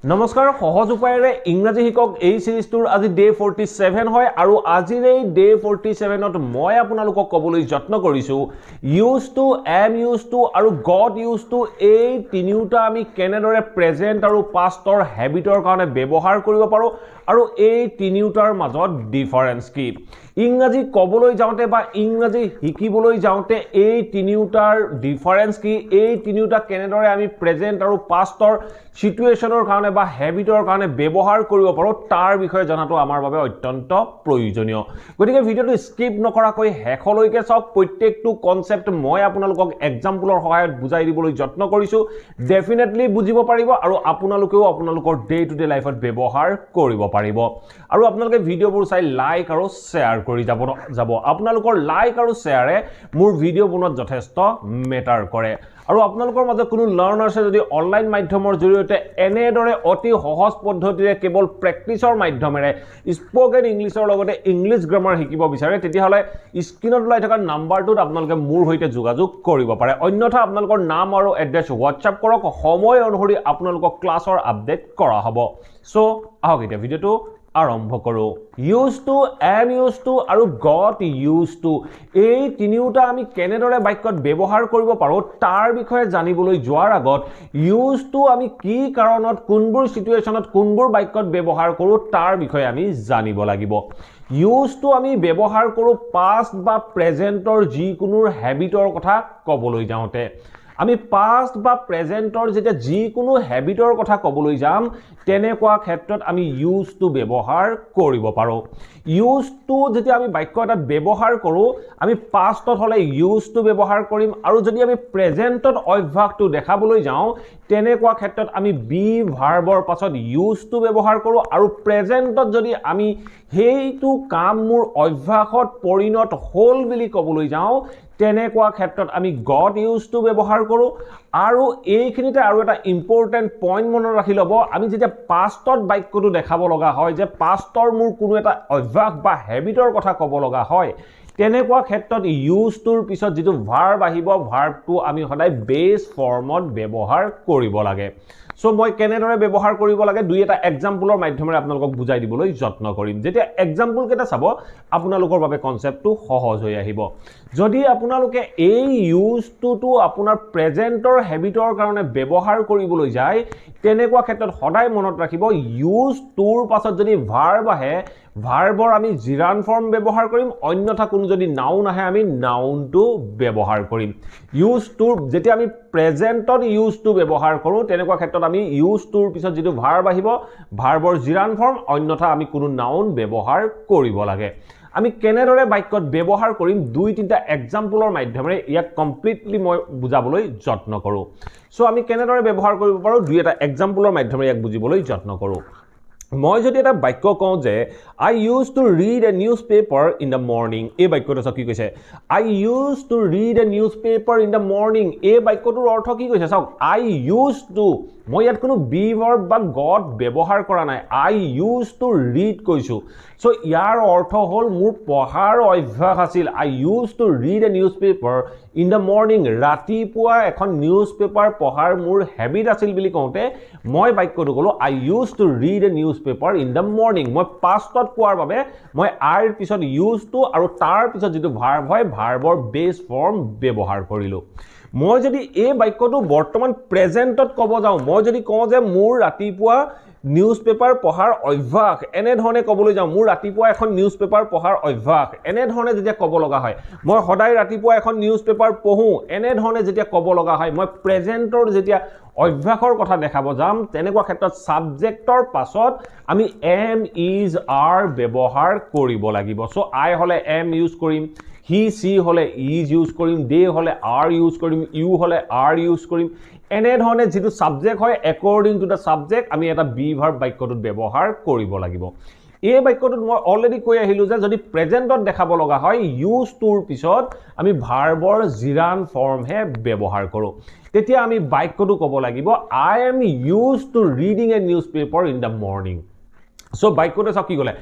নমস্কাৰ সহজ উপায়েৰে ইংৰাজী শিকক এই সিৰিজটোৰ আজি ডে 47 হয় আৰু আজিৰ এই ডে 47ত মই আপোনালোকক ক'বলৈ যত্ন কৰিছো used to am used to আৰু গট ইউজ টু এই তিনিটা আমি কেনেদৰে প্ৰেজেন্ট আৰু পাষ্টৰ হেবিটৰ কাৰণে ব্যৱহাৰ কৰিব পাৰো আৰু এই তিনিটাৰ মাজত ডিফাৰেন্স কি ইংৰাজী ক'বলৈ যাওঁতে বা ইংৰাজী শিকিবলৈ যাওঁতে এই তিনিটাৰ ডিফাৰেন্স কি এই তিনিটা কেনেদৰে আমি প্ৰেজেন্ট আৰু পাষ্টৰ সিচুৱেচনৰ কাৰণে বা হেবিটৰ কাৰণে ব্যৱহাৰ কৰিব পাৰো তাৰ বিষয়ে জানাটো আমাৰ বাবে অত্যন্ত প্ৰয়োজনীয় গতিকে ভিডিওটো স্কিপ নকৰাকৈ হেখলৈকে চাওক প্ৰত্যেকটো কনসেপ্ট মই আপোনালোকক এক্সাম্পলৰ সহায়ত বুজাই দিবলৈ যত্ন কৰিছো ডেফিনেটলি বুজিব পাৰিব আৰু আপোনালোকেও আপোনালোকৰ ডে টু ডে লাইফত ব্যৱহাৰ কৰিব পাৰিব আৰু আপোনালোকে ভিডিওবোৰ চাই লাইক আৰু শেয়াৰ কৰি যাব আপোনালোকৰ লাইক আৰু শেয়াৰে মোৰ ভিডিও বনোৱাত যথেষ্ট মেটাৰ কৰে আৰু আপোনালোকৰ মাজত কোনো লাৰ্নাৰ্ছে যদি অনলাইন মাধ্যমৰ জৰিয়তে এনেদৰে অতি সহজ পদ্ধতিৰে কেৱল প্ৰেক্টিছৰ মাধ্যমেৰে স্পোকেন ইংলিছৰ লগতে ইংলিছ গ্ৰামাৰ শিকিব বিচাৰে তেতিয়াহলে স্ক্ৰিনত ওলাই থকা নাম্বাৰটোত আপোনালোকে মোৰ হৈতে যোগাযোগ কৰিব পাৰে অন্যথা আপোনালোকৰ নাম আৰু এড্ৰেছ WhatsApp কৰক সময় অনুসৰি আপোনালোকক ক্লাছৰ আপডেট কৰা হ'ব সো আহক এতিয়া ভিডিওটো আৰম্ভ কৰো used to am used to আৰু গট ইউজ টু এই তিনিটা আমি কেনেদৰে বাক্যত ব্যৱহাৰ কৰিব পাৰো তাৰ বিষয়ে জানিবলৈ যোৱাৰ আগত ইউজ টু আমি কি কাৰণত কোনবোৰ সিচুৱেচনত কোনবোৰ বাক্যত ব্যৱহাৰ কৰো তাৰ বিষয়ে আমি জানিব লাগিব ইউজ টু আমি ব্যৱহাৰ কৰো পাষ্ট বা প্ৰেজেন্টৰ যিকোনো হেবিটৰ কথা ক'বলৈ যাওঁতে আমি পাষ্ট বা প্ৰেজেন্টৰ যেতিয়া যিকোনো হেবিটৰ কথা ক'বলৈ যাম তেনেকুৱা ক্ষেত্ৰত আমি ইউজ টু ব্যৱহাৰ কৰিব পাৰো ইউজ টু যেতিয়া আমি বাক্য এটা ব্যৱহাৰ কৰো আমি পাষ্টত হলে ইউজ টু ব্যৱহাৰ কৰিম আৰু যদি আমি প্ৰেজেন্টত অভ্যাসটো দেখাবলৈ যাওঁ তেনেকুৱা ক্ষেত্ৰত আমি বি ভাৰ্বৰ পাছত ইউজ টু ব্যৱহাৰ কৰো আৰু প্ৰেজেন্টত যদি আমি হেইটো কাম মোৰ অভ্যাসত পৰিণত হ'ল বুলি ক'বলৈ যাওঁ তেনেকুৱা ক্ষেত্ৰত আমি গট ইউজ টু ব্যৱহাৰ কৰো আৰু এইখিনিতে আৰু এটা ইম্পৰ্টেন্ট পইণ্ট মনত ৰাখি ল'ব আমি যেতিয়া পাষ্টত বাক্যটো দেখাব লগা হয় যে পাষ্টৰ মোৰ কোনো এটা অভ্যাস বা হেবিটৰ কথা ক'ব লগা হয় তেনেকুৱা ক্ষেত্ৰত ইউজ টুৰ পিছত যেটো ভাৰ্ব আহিব ভাৰ্বটো আমি সদায় বেস ফৰ্মত ব্যৱহাৰ কৰিব লাগে সো মই কেনেদৰে ব্যৱহাৰ কৰিব লাগে দুই এটা এক্সাম্পলৰ মাধ্যমেৰে আপোনালোকক বুজাই দিবলৈ যত্ন কৰিম যেতিয়া এক্সাম্পল কেটা চাব আপোনালোকৰ বাবে কনসেপ্টটো সহজ হৈ আহিব যদি আপোনালোকে এই ইউজ টু আপোনাৰ প্ৰেজেন্টৰ হেবিটৰ কাৰণে ব্যৱহাৰ কৰিবলৈ যায় তেনেকুৱা ক্ষেত্ৰত সদায় মনত ৰাখিব ইউজ টুৰ পাছত যদি ভাৰ্ব আহে ভাৰ্বৰ আমি জিৰান ফৰ্ম ব্যৱহাৰ কৰিম অন্যথা কোনো যদি নাউন আহে আমি নাউনটো ব্যৱহাৰ কৰিম ইউজ টু যেতিয়া আমি প্ৰেজেন্টত ইউজ টু ব্যৱহাৰ কৰো তেনেকুৱা ক্ষেত্ৰত আমি ইউজ টুৰ পিছত যেটো ভাৰ্ব আহিব ভাৰ্বৰ জিৰান ফৰ্ম অন্যথা আমি কোনো নাউন ব্যৱহাৰ কৰিব লাগে আমি কেনেদৰে বাক্যত ব্যৱহাৰ কৰিম দুই তিনটা এক্সাম্পলৰ মাধ্যমেৰে ইয়াক কমপ্লিটলি মই বুজাবলৈ যত্ন কৰো সো আমি কেনেদৰে ব্যৱহাৰ কৰিব পাৰো দুই এটা এক্সাম্পলৰ মাধ্যমেৰে ইয়াক বুজিবলৈ যত্ন কৰো মই যদি এটা বাক্য কওঁ যে I used to read a newspaper in the morning এই বাক্যটো কি কৈছে I used to read a newspaper in the morning এই বাক্যটোৰ অৰ্থ কি কৈছে চাওক I used to মই ইয়াত কোনো be verb বা got ব্যৱহাৰ কৰা নাই I used to read কৈছো সো ইয়াৰ অৰ্থ হ'ল মোৰ পঢ়াৰ অভ্যাস আছিল I used to read a newspaper in the morning ৰাতিপুৱা এখন নিউজপেপাৰ পঢ়াৰ মোৰ হেবিট আছিল বুলি কওঁতে মই বাক্যটো কলো I used to read a newspaper in the morning মই পাষ্টত কোৱাৰ বাবে মই আৰ পিছত ইউজ টু আৰু তাৰ পিছত যেটো ভাৰ্ব হয় ভাৰ্বৰ বেস ফৰ্ম ব্যৱহাৰ কৰিলো মই যদি এই বাক্যটো বৰ্তমান প্ৰেজেন্টত ক'ব যাওঁ মই যদি কওঁ যে মোৰ ৰাতিপুৱা নিউজপেপাৰ পঢ়াৰ অভ্যাস এনে ধৰণে ক'বলৈ যাওঁ মোৰ ৰাতিপুৱা এখন নিউজপেপাৰ পঢ়াৰ অভ্যাস এনে ধৰণে যেতিয়া ক'ব লগা হয় মই সদায় ৰাতিপুৱা এখন নিউজপেপাৰ পঢ়ো এনে ধৰণে যেতিয়া ক'ব লগা হয় মই প্ৰেজেন্টৰ যেতিয়া অভ্যাসৰ কথা দেখাব যাম তেনেকুৱা ক্ষেত্ৰত সাবজেক্টৰ পাছত আমি এম ইজ আৰ ব্যৱহাৰ কৰিব লাগিব সো আই হলে এম ইউজ কৰিম হি সি হলে ইজ ইউজ কৰিম দে হলে আৰ ইউজ কৰিম ইউ হলে আৰ ইউজ কৰিম এনে ধৰণে যেটো সাবজেক্ট হয় একৰ্ডিং টু দা সাবজেক্ট আমি এটা বি ভাৰ্ব বাক্যটোত ব্যৱহাৰ কৰিব লাগিব এই বাক্যটোত মই অলৰেডি কৈ আহিলো যে যদি প্ৰেজেন্টত দেখাব লগা হয় ইউজ টুৰ পিছত আমি ভাৰ্বৰ জিৰান ফৰ্ম হে ব্যৱহাৰ কৰো তেতিয়া আমি বাক্যটো ক'ব লাগিব I am used to reading a newspaper in the morning So বাক্যটো চাওক কি ক'লে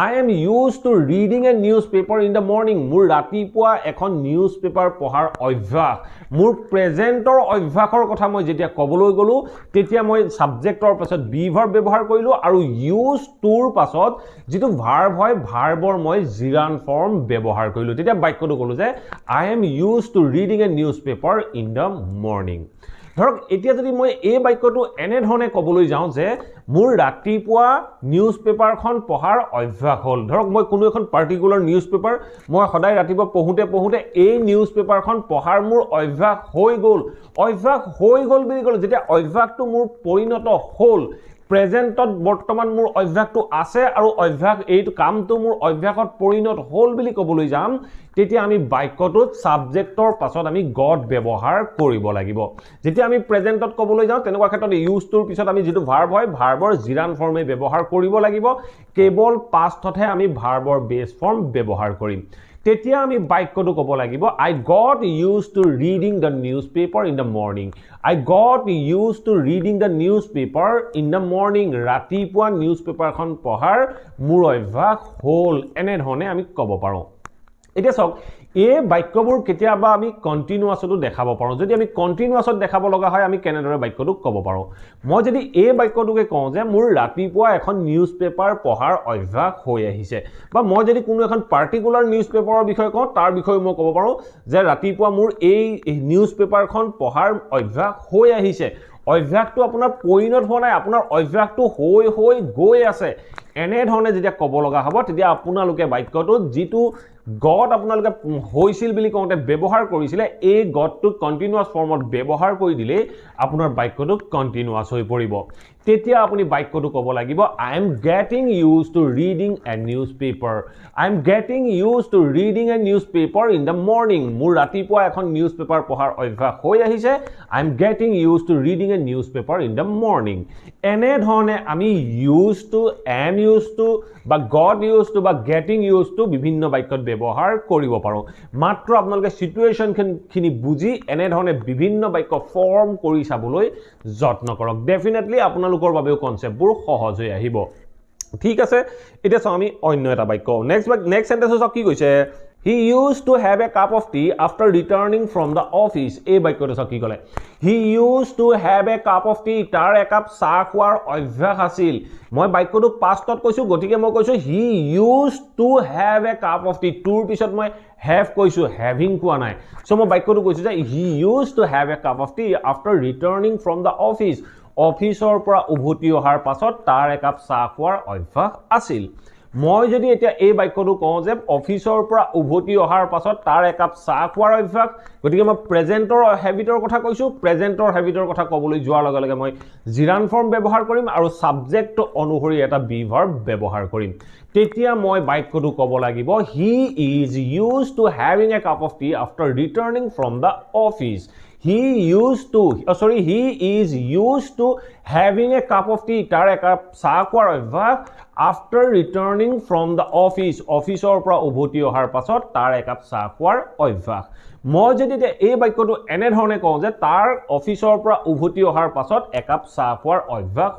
I am used to reading a newspaper in the morning মোৰ ৰাতিপুৱা এখন নিউজপেপাৰ পঢ়াৰ অভ্যাস মোৰ প্ৰেজেন্টৰ অভ্যাসৰ কথা মই যেতিয়া ক'বলৈ গলো তেতিয়া মই সাবজেক্টৰ পাছত বি ভাৰ্ব ব্যৱহাৰ কৰিলো আৰু ইউজ টুৰ পাছত যেটো ভাৰ্ব হয় ভাৰ্বৰ মই জিৰান ফৰ্ম ব্যৱহাৰ কৰিলো তেতিয়া বাক্যটো ক'লো যে I am used to reading a newspaper in the morning ধৰক এতিয়া যদি মই এই বাক্যটো এনে ধৰণে ক'বলৈ যাওঁ যে মোৰ ৰাতিপুৱা নিউজপেপাৰখন পঢ়াৰ অভ্যাস হ'ল ধৰক মই কোনো এখন পাৰ্টিকুলাৰ নিউজপেপাৰ মই সদায় ৰাতিপুৱা পঢ়োতে এই নিউজপেপাৰখন পঢ়াৰ মোৰ অভ্যাস হৈ গ'ল বুলি ক'লে যেতিয়া অভ্যাসটো মোৰ পৰিণত হ'ল প্ৰেজেন্টত বৰ্তমান মোৰ অভ্যাসটো আছে আৰু অভ্যাস এইটো কামটো মোৰ অভ্যাসত পৰিণত হ'ল বুলি ক'বলৈ যাম তেতিয়া আমি বাক্যটোত সাবজেক্টৰ পাছত আমি গট ব্যৱহাৰ কৰিব লাগিব যেতিয়া আমি প্ৰেজেন্টত ক'বলৈ যাওঁ তেনেকুৱা ক্ষেত্ৰত ইউজ টুৰ পিছত আমি যেটো ভাৰ্ব হয় ভাৰ্বৰ জিৰান ফৰ্মে ব্যৱহাৰ কৰিব লাগিব কেৱল পাষ্টতহে আমি ভাৰ্বৰ বেস ফৰ্ম ব্যৱহাৰ কৰিম তেতিয়া আমি বাক্যটো ক'ব লাগিব I got used to reading the newspaper in the morning I got used to reading the newspaper in the morning ৰাতিপুৱা নিউজপেপাৰখন পঢ়াৰ মোৰ অভ্যাস হ'ল এনে ধৰণে আমি ক'ব পাৰো এতিয়া চাওক এই বাক্যবোৰ কেতিয়াবা আমি কন্টিনিউয়াছটো দেখাব পাৰো যদি আমি কন্টিনিউয়াছত দেখাব লগা হয় আমি কেনেদৰে বাক্যটো ক'ব পাৰো মই যদি এই বাক্যটোকে কওঁ যে মোৰ ৰাতিপুৱা এখন নিউজপেপাৰ পঢ়াৰ অভ্যাস হৈ আহিছে বা মই যদি কোনো এখন পাৰ্টিকুলাৰ নিউজপেপাৰৰ বিষয়ে কওঁ তাৰ বিষয়ে মই ক'ব পাৰো যে ৰাতিপুৱা মোৰ এই নিউজপেপাৰখন পঢ়াৰ অভ্যাস হৈ আহিছে অভ্যাসটো আপোনাৰ পৰিণত হোৱা নাই আপোনাৰ অভ্যাসটো হৈ গৈ আছে এনে ধৰণে যেতিয়া ক'ব লগা হ'ব তেতিয়া আপোনালোকে বাক্যটো যেটো গট আপোনালোকে হৈছিল বুলি কওঁতে ব্যৱহাৰ কৰিছিলে এই গটটো কন্টিনিউয়াছ ফৰ্মত ব্যৱহাৰ কৰি দিলে আপোনাৰ বাক্যটো কন্টিনিউয়াছ হৈ পৰিব তেতিয়া আপুনি বাক্যটো ক'ব লাগিব I am getting used to reading a newspaper I am getting used to reading a newspaper in the morning মোৰ ৰাতিপুৱা এখন নিউজপেপাৰ পঢ়াৰ অভ্যাস হৈ আহিছে I am getting used to reading a newspaper in the morning এনে ধৰণে আমি used to am used to বা got used to বা getting used to বিভিন্ন বাক্যত ব্যৱহাৰ কৰিব পাৰো মাত্ৰ আপোনালোকে সিচুৱেচন খিনি বুজি এনে ধৰণে বিভিন্ন বাক্য ফৰ্ম কৰি চাবলৈ যত্ন কৰক ডেফিনেটলি আপোনালোকৰ বাবেও কনসেপ্টবোৰ সহজ হৈ আহিব ঠিক আছে এটা চাও আমি অন্য এটা বাক্য নেক্সট সেন্টেন্সত কি কৈছে He used to have a cup of tea after returning from the office. এই বাক্যটো চাও কি ক'লে He used to have a cup of tea. তাৰ একাপ চাহ খোৱাৰ অভ্যাস আছিল মই বাক্যটো পাষ্টত কৈছো গতিকে মই কৈছো He used to have a cup of tea. Tour পিছত মই have কৈছো having কোৱা নাই সো মই বাক্যটো কৈছো যে He used to have a cup of tea after returning from the office. অফিচৰ পৰা উভতি অহাৰ পাছত তাৰ একাপ চাহ খোৱাৰ অভ্যাস আছিল মই যদি এতিয়া এই বাক্যটো কওঁ যে অফিচৰ পৰা উভতি অহাৰ পাছত তাৰ একাপ চাহ খোৱাৰ অভ্যাস গতিকে মই প্ৰেজেন্টৰ হেবিটৰ কথা কৈছো প্ৰেজেন্টৰ হেবিটৰ কথা ক'বলৈ যোৱাৰ লগে লগে মই জিৰান ফৰ্ম ব্যৱহাৰ কৰিম আৰু সাবজেক্ট অনুসৰি এটা বি ভাৰ্ব ব্যৱহাৰ কৰিম তেতিয়া মই বাক্যটো ক'ব লাগিব He is used to having a cup of tea after returning from the office He is used to having a cup of tea. তাৰ একাপ চাহ খোৱাৰ অভ্যাস after returning from the office. অফিচৰ পৰা উভতি অহাৰ পাছত তাৰ একাপ চাহ খোৱাৰ অভ্যাস মই যদি এই বাক্যটো এনে ধৰণে কওঁ যে তাৰ অফিচৰ পৰা উভতি অহাৰ পাছত একাপ চাহ খোৱাৰ অভ্যাস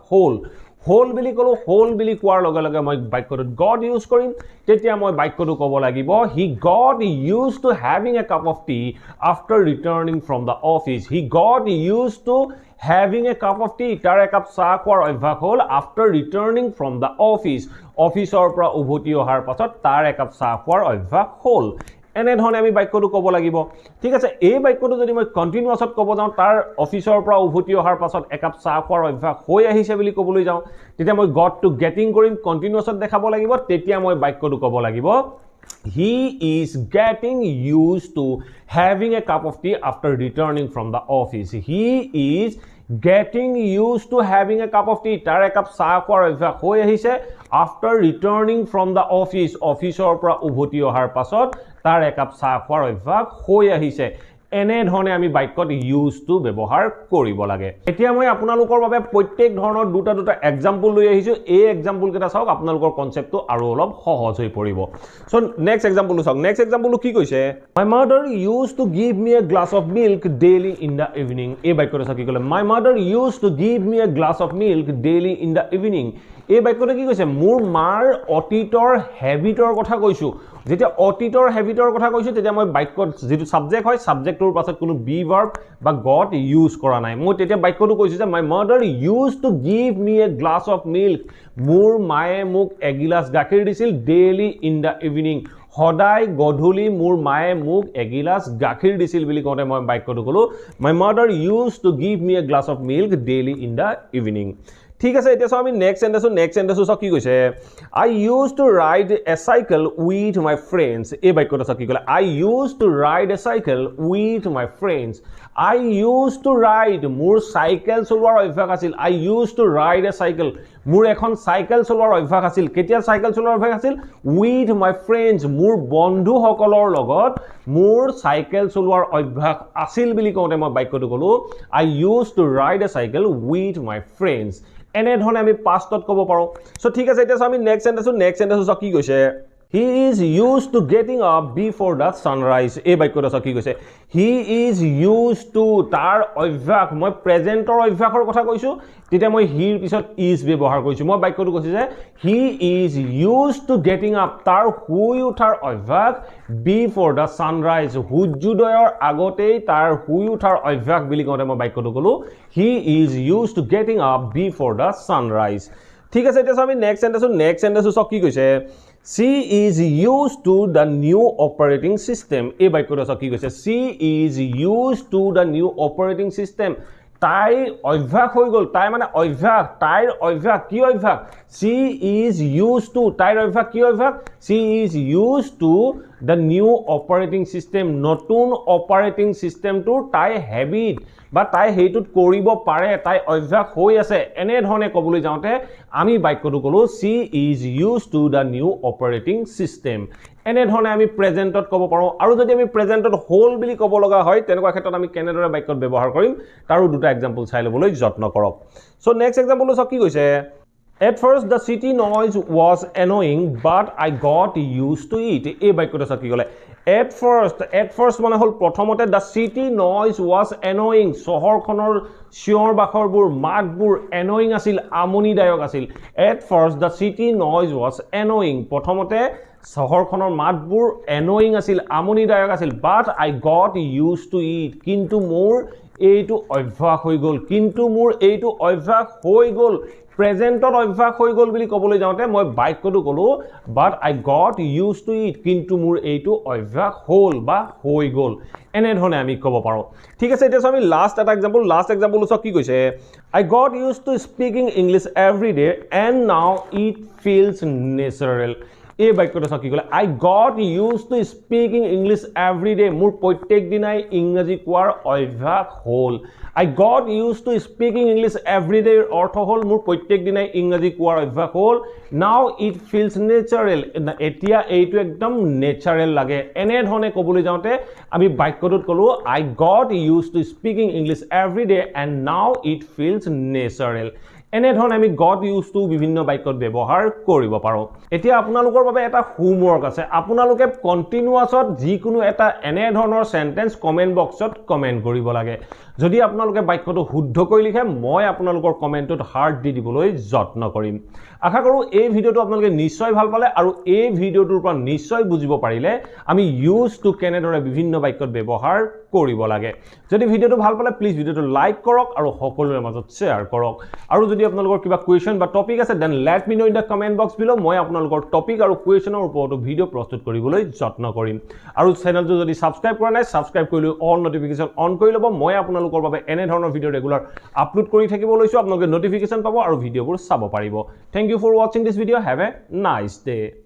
হ'ল বুলি ক'লো হ'ল বুলি কোৱাৰ লগে লগে মই বাক্যটোত got ইউজ কৰিম তেতিয়া মই বাক্যটো ক'ব লাগিব He got used to having a cup of tea after returning from the office He got used to having a cup of tea তাৰ একাপ চাহ খোৱাৰ অভ্যাস হ'ল after returning from the office অফিচৰ পৰা উভতি অহাৰ পাছত তাৰ একাপ চাহ খোৱাৰ অভ্যাস হ'ল এনে ধৰণে আমি বাক্যটো ক'ব লাগিব ঠিক আছে এই বাক্যটো যদি মই কন্টিনিউয়াছত ক'ব যাওঁ তাৰ অফিচৰ পৰা উভতি অহাৰ পাছত একাপ চাহ খোৱাৰ অভ্যাস হৈ আহিছে বুলি ক'বলৈ যাওঁ তেতিয়া মই got to getting কৰিম কন্টিনিউয়াছত দেখাব লাগিব তেতিয়া মই বাক্যটো ক'ব লাগিব He is getting used to having a cup of tea after returning from the office He is getting used to having a cup of tea তাৰ একাপ চাহ খোৱাৰ অভ্যাস হৈ আহিছে after returning from the office অফিচৰ পৰা উভতি অহাৰ পাছত তাৰ একাপ চাহ খোৱাৰ অভ্যাস হৈ আহিছে এনে ধৰণে আমি বাক্যত ইউজ টু ব্যৱহাৰ কৰিব লাগে এতিয়া মই আপোনালোকৰ বাবে প্ৰত্যেক ধৰণৰ দুটা এক্সাম্পল লৈ আহিছো এই এক্সাম্পল কেইটা চাওক আপোনালোকৰ কনসেপ্টটো আৰু অলপ সহজ হৈ পৰিব সো নেক্সট এক্সাম্পলটো চাওক নেক্সট এক্সাম্পলটো কি কৈছে My mother used to give me a glass of milk daily in the evening এই বাক্যটো চাওক কি ক'লে My mother used to give me a glass of milk daily in the evening এই বাক্যটো কি কৈছে মোৰ মাৰ অতীতৰ হেবিটৰ কথা কৈছো যেতিয়া অতীতৰ হেবিটৰ কথা কৈছো তেতিয়া মই বাক্যত যেটো সাবজেক্ট হয় সাবজেক্টৰ পাছত কোনো বি ভাৰ্ব বা গট ইউজ কৰা নাই মই তেতিয়া বাক্যটো কৈছো যে my mother use to give me a glass of milk মোৰ মায়ে মোক এগিলাস গাখীৰ দিছিল ডেইলি ইন দা ইভিনিং সদায় গধূলি মোৰ মায়ে মোক এগিলাস গাখীৰ দিছিল বুলি কওঁতে মই বাক্যটো কলো my mother use to give me a glass of milk daily in the evening ঠিক আছে এতিয়া সো আমি নেক্সট সেন্টেন্স সো কি কৈছে I used to ride a cycle with my friends এই বাক্যটো সো কি কলে I used to ride a cycle with my friends I used to ride মোৰ সাইকেল চলোৱাৰ অভ্যাস আছিল I used to ride a cycle মোৰ এখন সাইকেল চলোৱাৰ অভ্যাস আছিল কেতিয়া সাইকেল চলোৱাৰ অভ্যাস আছিল with my friends মোৰ বন্ধু সকলৰ লগত মোৰ সাইকেল চলোৱাৰ অভ্যাস আছিল বুলি কওঁতে মই বাক্যটো কলো I used to ride a cycle with my friends এনে ধৰণে আমি পাষ্টত ক'ব পাৰো সো ঠিক আছে এতিয়া আমি নেক্সট সেন্টেন্স কি কৈছে He is used to getting up before the sunrise এই বাক্যটো কি কৈছে He is used to তাৰ অভ্যাস মই প্ৰেজেন্টৰ অভ্যাসৰ কথা কৈছো তেতিয়া মই হিৰ পিছত is ব্যৱহাৰ কৰিছো মই বাক্যটো কৈছো যে He is used to getting up তাৰ শুই উঠাৰ অভ্যাস before the sunrise সূৰ্যোদয়ৰ আগতেই তাৰ শুই উঠাৰ অভ্যাস বুলি কওঁতে মই বাক্যটো কলো He is used to getting up before the sunrise ঠিক আছে এতিয়া আমি নেক্সট সেন্টেন্স কি কৈছে She is used to the new operating system এই বাক্যটো কি কৈছে She is used to the new operating system তাই অভ্যাস হৈ গল তাই মানে অভ্যাস তাইৰ অভ্যাস কি অভ্যাস She is used to তাইৰ অভ্যাস কি অভ্যাস She is used to the new operating system নতুন অপাৰেটিং সিস্টেমটোৰ তাই হেবিট বা তাই হেইটোত কৰিব পাৰে তাই অভ্যাস হৈ আছে এনে ধৰণে কবলৈ যাওঁতে আমি বাক্যটো কলো She is used to the new operating system এনে ধৰণে আমি প্ৰেজেন্টত ক'ব পাৰো আৰু যদি আমি প্ৰেজেন্টত হোল বুলি ক'ব লগা হয় তেনেকুৱা ক্ষেত্ৰত আমি কেনেদৰে বাক্যত ব্যৱহাৰ কৰিম তাৰো দুটা এক্সাম্পল চাই লবলৈ যত্ন কৰক সো নেক্সট এক্সাম্পল কি কৈছে At first the city noise was annoying but I got used to it এই বাক্যটো কি কলে At first মানে হল প্ৰথমতে the city noise was annoying চহৰখনৰ চিঞৰ বাখৰবোৰ মাতবোৰ annoying আছিল আমনিদায়ক আছিল At first the city noise was annoying প্ৰথমতে চহৰখনৰ মাতবোৰ annoying আছিল আমনিদায়ক আছিল but I got used to it কিন্তু মোৰ এইটো অভ্যাস হৈ গল প্ৰেজেন্টত অভ্যাস হৈ গল বুলি ক'বলৈ যাওঁতে মই বাক্যটো কলো but I got used to it কিন্তু মোৰ এইটো অভ্যাস হ'ল বা হৈ গল এনে ধৰণে আমি ক'ব পাৰো ঠিক আছে এতিয়া আমি লাষ্ট এক্সাম্পল কি কৈছে I got used to speaking English every day and now it feels natural এই বাক্যটো কি কলে I got used to speaking English every day মোৰ প্ৰত্যেক দিনাই ইংৰাজী কোৱাৰ অভ্যাস হ'ল I got used to speaking English every day অৰ্থ হ'ল মোৰ প্ৰত্যেক দিনাই ইংৰাজী কোৱাৰ অভ্যাস হ'ল now it feels natural এতিয়া এইটো একদম নেচাৰেল লাগে এনে ধৰণে ক'বলৈ যাওঁতে আমি বাক্যটোত কলো I got used to speaking English every day and now it feels natural এনে ধৰণে আমি got used to বিভিন্ন বাক্যত ব্যৱহাৰ কৰিব পাৰো এতিয়া আপোনালোকৰ বাবে এটা হোমৱৰ্ক আছে আপোনালোকে কন্টিনিউয়াছত যিকোনো এটা এনে ধৰণৰ সেন্টেন্স কমেন্ট বক্সত কমেন্ট কৰিব লাগে যদি আপোনালোকে বাক্যটো শুদ্ধকৈ লিখে মই আপোনালোকৰ কমেন্টত হাৰ্ট দি দিবলৈ যত্ন কৰিম আশা কৰো এই ভিডিওটো আপোনালোকে নিশ্চয় ভাল পালে আৰু এই ভিডিওটোৰ পৰা নিশ্চয় বুজিব পাৰিলে আমি ইউজ টু কেনেদৰে বিভিন্ন বাক্যত ব্যৱহাৰ কৰিব লাগে যদি ভিডিওটো ভাল পালে প্লিজ ভিডিওটো লাইক কৰক আৰু সকলোৰে মাজত শেয়াৰ কৰক আৰু যদি আপোনালোকৰ কিবা কোৱেশ্চন বা টপিক আছে then let me know in the comment box below মই আপোনালোকৰ টপিক আৰু কোৱেশ্চনৰ ওপৰত ভিডিও প্ৰস্তুত কৰিবলৈ যত্ন কৰিম আৰু চেনেলটো যদি সাবস্ক্ৰাইব কৰা নাই সাবস্ক্ৰাইব কৰি অল নটিফিকেশন অন কৰি লব মই আপোনালোকৰ বাবে এনে ধৰণৰ ভিডিও ৰেগুলাৰ আপলোড কৰি থাকিব লৈছো আপোনালোকে নটিফিকেশন পাব আৰু ভিডিওবোৰ চাব পাৰিব Thank you for watching this video. Have a nice day.